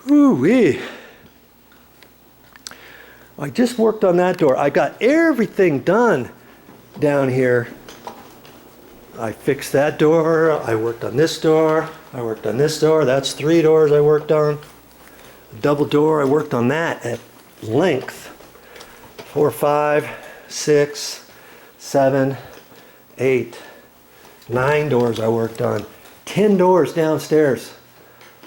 Ooh-wee. I just worked on that door. I got everything done down here. I fixed that door. I worked on this door. I worked on this door. That's 3 doors I worked on. Double door, I worked on that at length. 4, 5, 6, 7, 8, 9 doors I worked on. 10 doors downstairs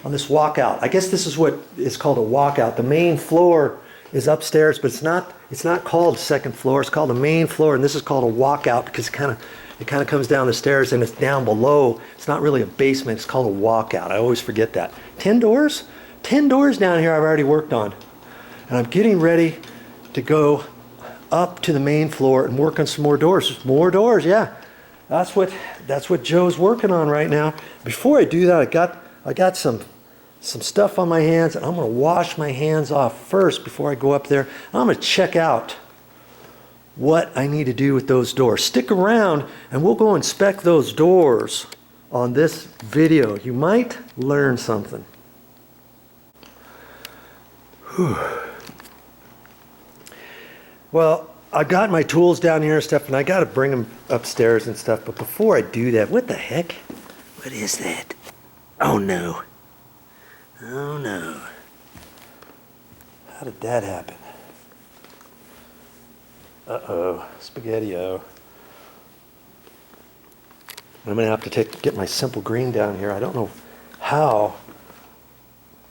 on this walkout. I guess this is what is called a walkout. The main floor is upstairs, but it's not called second floor. It's called the main floor, and this is called a walkout because it kind of comes down the stairs and it's down below. It's not really a basement. It's called a walkout. I always forget that. 10 doors? 10 doors down here I've already worked on. And I'm getting ready to go up to the main floor and work on some more doors. More doors, yeah. That's what Joe's working on right now. Before I do that, I got some stuff on my hands, and I'm going to wash my hands off first before I go up there. I'm going to check out what I need to do with those doors. Stick around and we'll go inspect those doors on this video. You might learn something. Whew. Well, I got my tools down here and stuff, and I got to bring them upstairs and stuff. But before I do that, what the heck? What is that? Oh no. Oh no. How did that happen? Uh-oh. Spaghetti-o. I'm going to have to get my simple green down here. I don't know how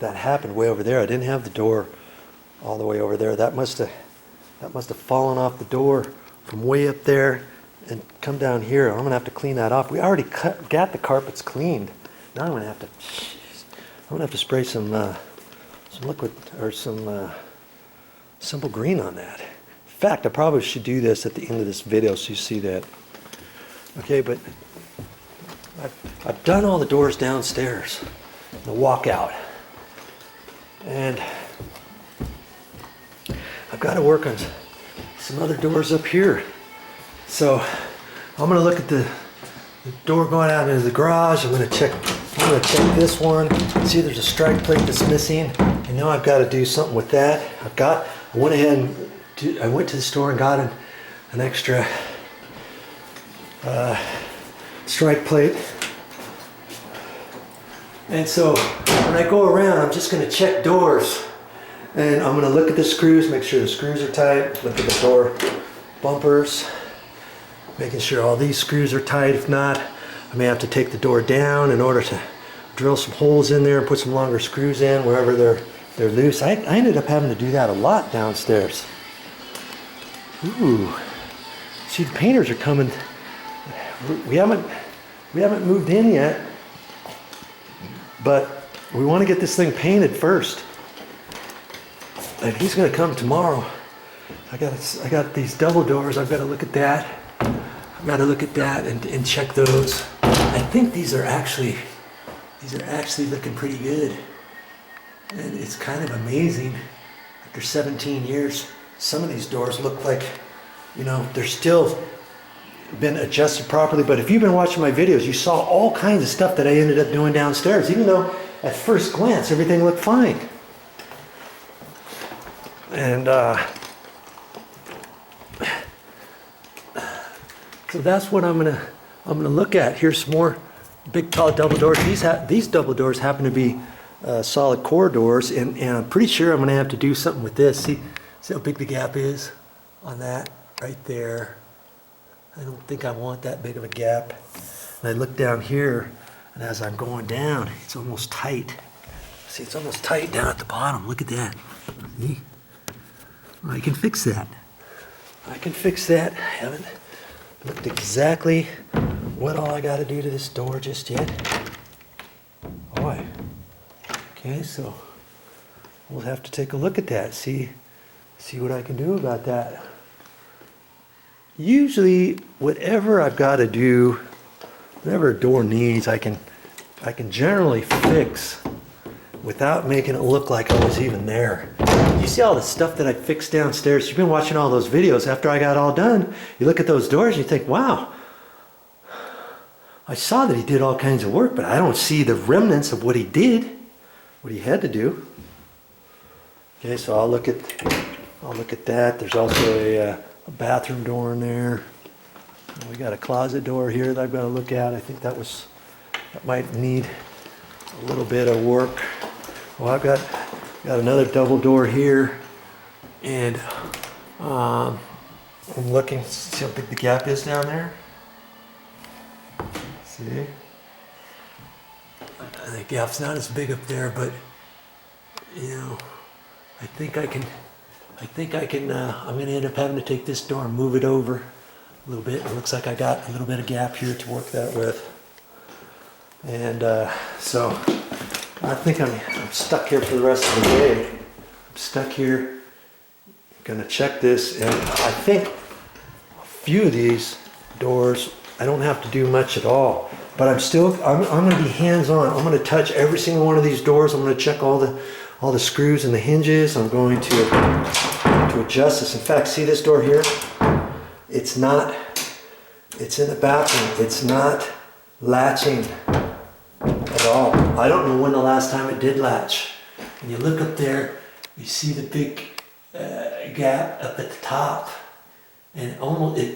that happened way over there. I didn't have the door all the way over there. That must have fallen off the door from way up there and come down here. I'm going to have to clean that off. We already got the carpets cleaned. Now I'm going to have to spray some liquid or some simple green on that. In fact, I probably should do this at the end of this video so you see that. Okay, but I've done all the doors downstairs, the walkout, and I've got to work on some other doors up here. So I'm going to look at the door going out into the garage. I'm going to check this one, see if there's a strike plate that's missing. I know I've got to do something with that. I went ahead and I went to the store and got an extra strike plate. And so when I go around, I'm just going to check doors. And I'm going to look at the screws, make sure the screws are tight. Look at the door bumpers, making sure all these screws are tight. If not, I may have to take the door down in order to drill some holes in there and put some longer screws in wherever they're loose. I ended up having to do that a lot downstairs. Ooh, see, the painters are coming. We haven't moved in yet, but we want to get this thing painted first. And he's going to come tomorrow. I got these double doors. I've got to look at that. I've got to look at that and check those. I think these are actually looking pretty good. And it's kind of amazing. After 17 years, some of these doors look like, they're still been adjusted properly. But if you've been watching my videos, you saw all kinds of stuff that I ended up doing downstairs, even though at first glance everything looked fine. And so that's what I'm gonna look at. Here's some more big tall double doors. These double doors happen to be solid core doors, and I'm pretty sure I'm gonna have to do something with this. See how big the gap is on that right there. I don't think I want that big of a gap. And I look down here, and as I'm going down, it's almost tight. See, it's almost tight down at the bottom. Look at that. See? I can fix that. I haven't looked exactly what all I got to do to this door just yet. Boy. Okay, so we'll have to take a look at that. See what I can do about that. Usually, whatever I've got to do, whatever a door needs, I can generally fix without making it look like I was even there. You see all the stuff that I fixed downstairs? You've been watching all those videos. After I got all done, you look at those doors and you think, wow, I saw that he did all kinds of work, but I don't see the remnants of what he did, what he had to do. Okay, so I'll look at that. There's also a bathroom door in there. And we got a closet door here that I've got to look at. I think that might need a little bit of work. Well, I've got another double door here, and I'm looking, see how big the gap is down there? See? The gap's not as big up there, but you know, I think I can, I'm gonna end up having to take this door and move it over a little bit. It looks like I got a little bit of gap here to work that with. And so I think I'm stuck here for the rest of the day. I'm stuck here, gonna check this, and I think a few of these doors, I don't have to do much at all, but I'm gonna be hands-on. I'm gonna touch every single one of these doors. I'm gonna check all the screws and the hinges. I'm going to adjust this. In fact, see this door here? It's in the bathroom. It's not latching at all. I don't know when the last time it did latch. And you look up there, you see the big gap up at the top. And it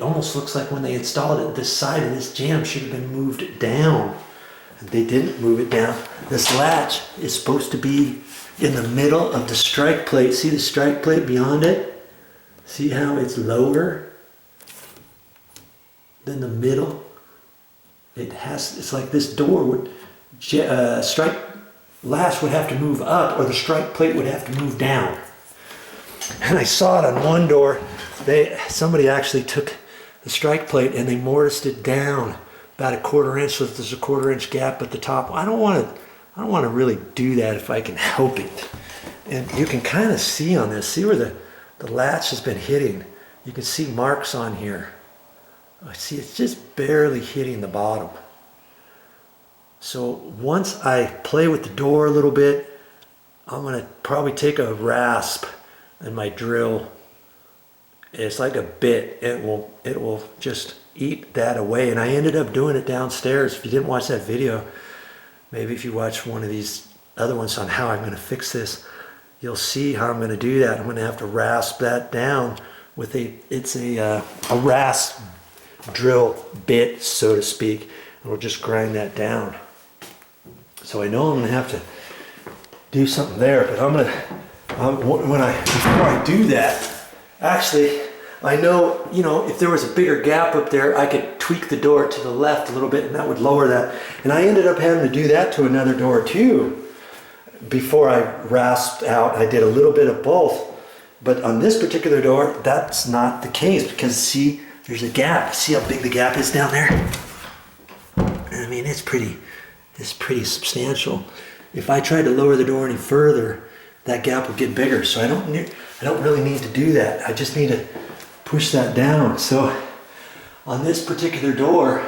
almost looks like when they installed it, this side of this jamb should have been moved down. And they didn't move it down. This latch is supposed to be in the middle of the strike plate. See the strike plate beyond it? See how it's lower than the middle? It's like this door would, strike latch would have to move up, or the strike plate would have to move down. And I saw it on one door. Somebody actually took the strike plate and they mortised it down about a 1/4 inch, so that there's a 1/4 inch gap at the top. I don't want to really do that if I can help it. And you can kind of see on this, see where the latch has been hitting. You can see marks on here. I see it's just barely hitting the bottom. So once I play with the door a little bit, I'm gonna probably take a rasp and my drill. It's like a bit. It will just eat that away. And I ended up doing it downstairs. If you didn't watch that video, maybe if you watch one of these other ones on how I'm going to fix this, you'll see how I'm going to do that. I'm going to have to rasp that down with a rasp drill bit, so to speak, and we'll just grind that down. So I know I'm going to have to do something there, but before I do that, actually, I know, if there was a bigger gap up there, I could tweak the door to the left a little bit and that would lower that. And I ended up having to do that to another door too. Before I rasped out, I did a little bit of both. But on this particular door, that's not the case, because see, there's a gap. See how big the gap is down there? I mean, it's pretty substantial. If I tried to lower the door any further, that gap would get bigger. So I don't really need to do that. I just need to push that down. So on this particular door,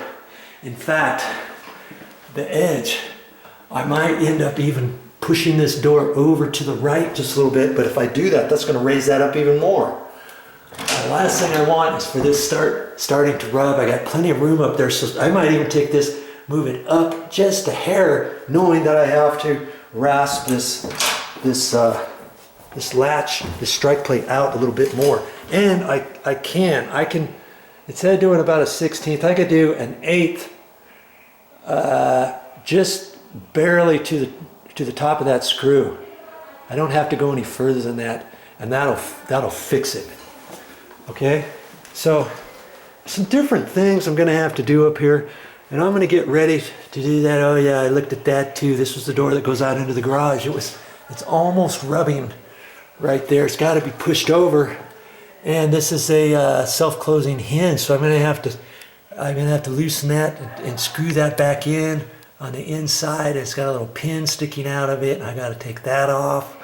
in fact, the edge, I might end up even pushing this door over to the right just a little bit, but if I do that, that's going to raise that up even more. The last thing I want is for this starting to rub. I got plenty of room up there, so I might even take this, move it up just a hair, knowing that I have to rasp this latch, this strike plate out a little bit more. And I can, instead of doing about a 1/16, I could do an 1/8, just barely to the top of that screw. I don't have to go any further than that, and that'll fix it. Okay, so some different things I'm gonna have to do up here, and I'm gonna get ready to do that. Oh yeah, I looked at that too. This was the door that goes out into the garage. It's almost rubbing right there. It's got to be pushed over, and this is a self-closing hinge, so I'm gonna have to loosen that and screw that back in on the inside. It's got a little pin sticking out of it, and I got to take that off.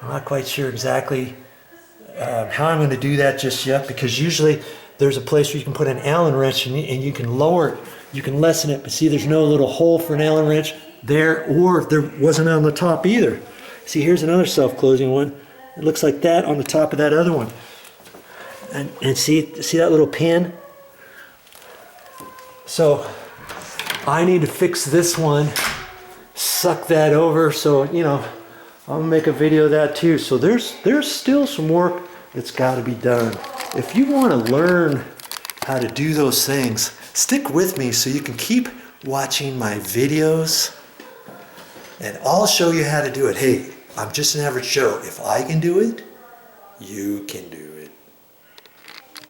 I'm not quite sure exactly how I'm going to do that just yet, because usually there's a place where you can put an Allen wrench and you can lower it, you can lessen it, but see, there's no little hole for an Allen wrench there, or there wasn't on the top either. See, here's another self-closing one. It looks like that on the top of that other one. And see that little pin? So I need to fix this one, suck that over, so I'm gonna make a video of that too. So there's still some work that's got to be done. If you want to learn how to do those things, stick with me so you can keep watching my videos, and I'll show you how to do it. Hey, I'm just an average Joe. If I can do it, you can do it.